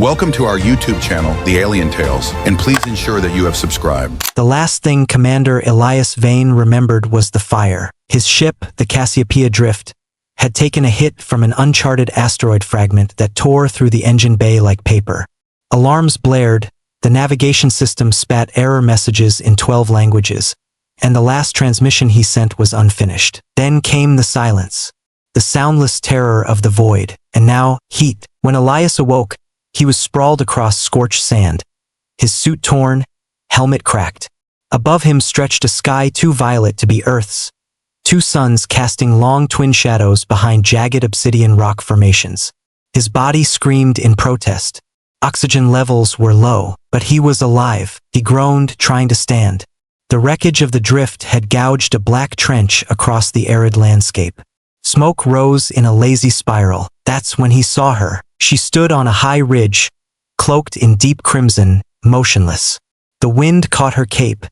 Welcome to our YouTube channel, The Alien Tales, and please ensure that you have subscribed. The last thing Commander Elias Vane remembered was the fire. His ship, the Cassiopeia Drift, had taken a hit from an uncharted asteroid fragment that tore through the engine bay like paper. Alarms blared, the navigation system spat error messages in 12 languages, and the last transmission he sent was unfinished. Then came the silence, the soundless terror of the void, and now, heat. When Elias awoke, he was sprawled across scorched sand, his suit torn, helmet cracked. Above him stretched a sky too violet to be Earth's, two suns casting long twin shadows behind jagged obsidian rock formations. His body screamed in protest. Oxygen levels were low, but he was alive. He groaned, trying to stand. The wreckage of the drift had gouged a black trench across the arid landscape. Smoke rose in a lazy spiral. That's when he saw her. She stood on a high ridge, cloaked in deep crimson, motionless. The wind caught her cape,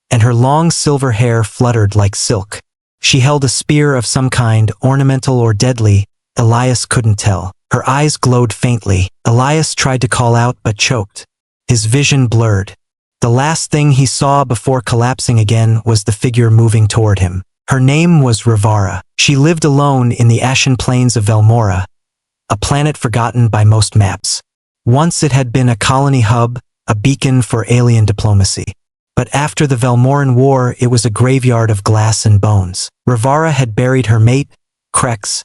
and her long silver hair fluttered like silk. She held a spear of some kind, ornamental or deadly. Elias couldn't tell. Her eyes glowed faintly. Elias tried to call out but choked. His vision blurred. The last thing he saw before collapsing again was the figure moving toward him. Her name was Rhivara. She lived alone in the ashen plains of Velmora, a planet forgotten by most maps. Once it had been a colony hub, a beacon for alien diplomacy. But after the Velmoran War, it was a graveyard of glass and bones. Rhivara had buried her mate, Crex,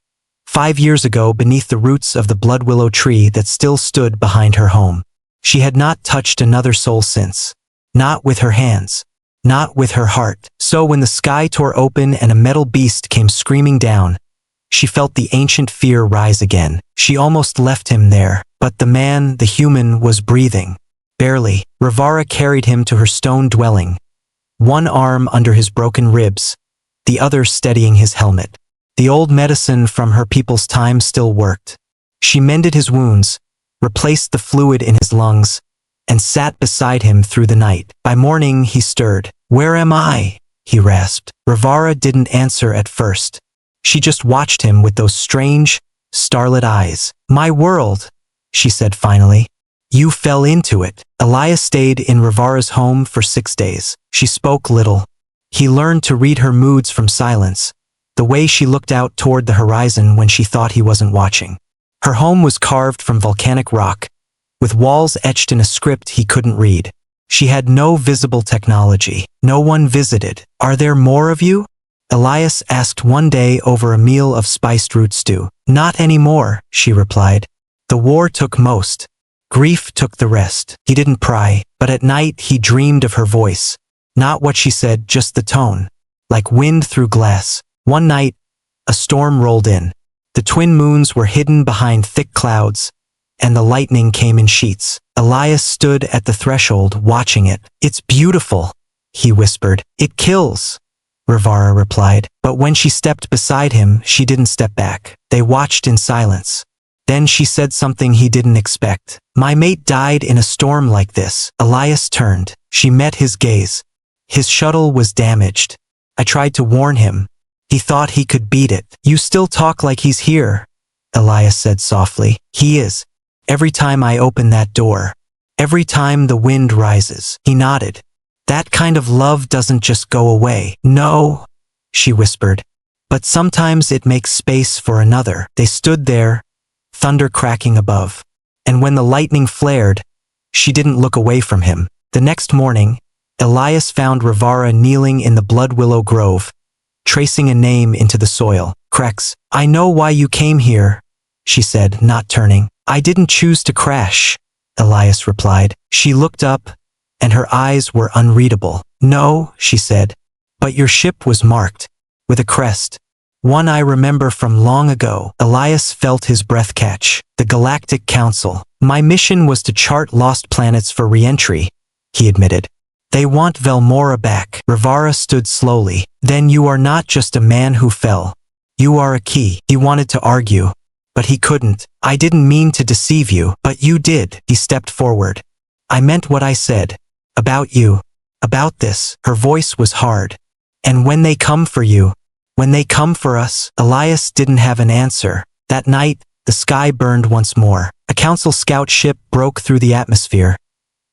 5 years ago beneath the roots of the blood willow tree that still stood behind her home. She had not touched another soul since. Not with her hands. Not with her heart. So when the sky tore open and a metal beast came screaming down, she felt the ancient fear rise again. She almost left him there, but the man, the human, was breathing. Barely. Rhivara carried him to her stone dwelling, one arm under his broken ribs, the other steadying his helmet. The old medicine from her people's time still worked. She mended his wounds, replaced the fluid in his lungs, and sat beside him through the night. By morning, he stirred. "Where am I?" he rasped. Rhivara didn't answer at first. She just watched him with those strange, starlit eyes. "My world," she said finally. "You fell into it." Elias stayed in Rhivara's home for 6 days. She spoke little. He learned to read her moods from silence, the way she looked out toward the horizon when she thought he wasn't watching. Her home was carved from volcanic rock, with walls etched in a script he couldn't read. She had no visible technology. No one visited. "Are there more of you?" Elias asked one day over a meal of spiced root stew. "Not anymore," she replied. "The war took most. Grief took the rest." He didn't pry, but at night he dreamed of her voice. Not what she said, just the tone. Like wind through glass. One night, a storm rolled in. The twin moons were hidden behind thick clouds, and the lightning came in sheets. Elias stood at the threshold watching it. "It's beautiful," he whispered. "It kills," Rhivara replied. But when she stepped beside him, she didn't step back. They watched in silence. Then she said something he didn't expect. "My mate died in a storm like this." Elias turned. She met his gaze. His shuttle was damaged. "I tried to warn him. He thought he could beat it." "You still talk like he's here," Elias said softly. "He is. Every time I open that door. Every time the wind rises." He nodded. "That kind of love doesn't just go away." "No," she whispered. "But sometimes it makes space for another." They stood there, thunder cracking above. And when the lightning flared, she didn't look away from him. The next morning, Elias found Rhivara kneeling in the blood willow grove, tracing a name into the soil. "Crex, I know why you came here," she said, not turning. "I didn't choose to crash," Elias replied. She looked up, and her eyes were unreadable. "No," she said, "but your ship was marked, with a crest. One I remember from long ago." Elias felt his breath catch. "The Galactic Council. My mission was to chart lost planets for re-entry," he admitted. "They want Velmora back." Rhivara stood slowly. "Then you are not just a man who fell. You are a key." He wanted to argue, but he couldn't. "I didn't mean to deceive you." "But you did." He stepped forward. "I meant what I said. About you. About this." Her voice was hard. "And when they come for you, when they come for us." Elias didn't have an answer. That night, The sky burned once more. A council scout ship broke through the atmosphere,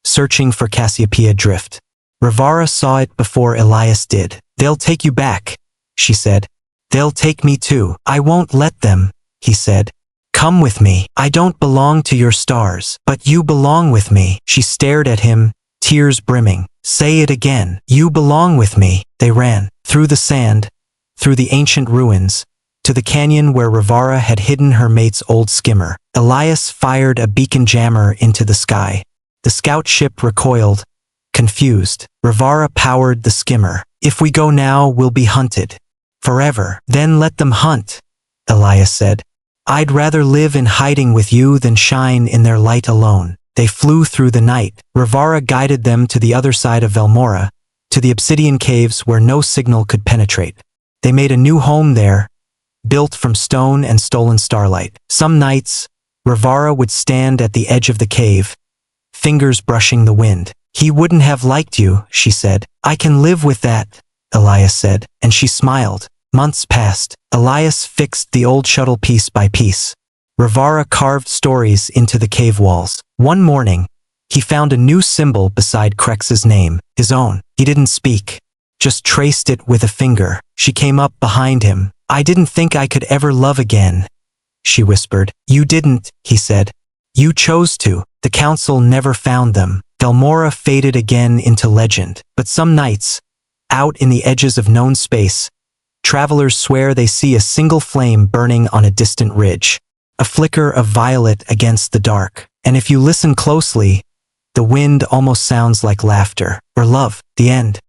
searching for Cassiopeia Drift. Rhivara saw it before Elias did. "They'll take you back," she said. "They'll take me too." "I won't let them," he said. "Come with me. I don't belong to your stars, but you belong with me." She stared at him, tears brimming. "Say it again. You belong with me." They ran through the sand, through the ancient ruins, to the canyon where Rhivara had hidden her mate's old skimmer. Elias fired a beacon jammer into the sky. The scout ship recoiled, confused. Rhivara powered the skimmer. "If we go now, we'll be hunted. Forever." "Then let them hunt," Elias said. "I'd rather live in hiding with you than shine in their light alone." They flew through the night. Rhivara guided them to the other side of Velmora, to the obsidian caves where no signal could penetrate. They made a new home there, built from stone and stolen starlight. Some nights, Rhivara would stand at the edge of the cave, fingers brushing the wind. "He wouldn't have liked you," she said. "I can live with that," Elias said, and she smiled. Months passed. Elias fixed the old shuttle piece by piece. Rhivara carved stories into the cave walls. One morning, he found a new symbol beside Crex's name, his own. He didn't speak, just traced it with a finger. She came up behind him. "I didn't think I could ever love again," she whispered. "You didn't," he said. "You chose to." The council never found them. Velmora faded again into legend. But some nights, out in the edges of known space, travelers swear they see a single flame burning on a distant ridge, a flicker of violet against the dark. And if you listen closely, the wind almost sounds like laughter or love. The end.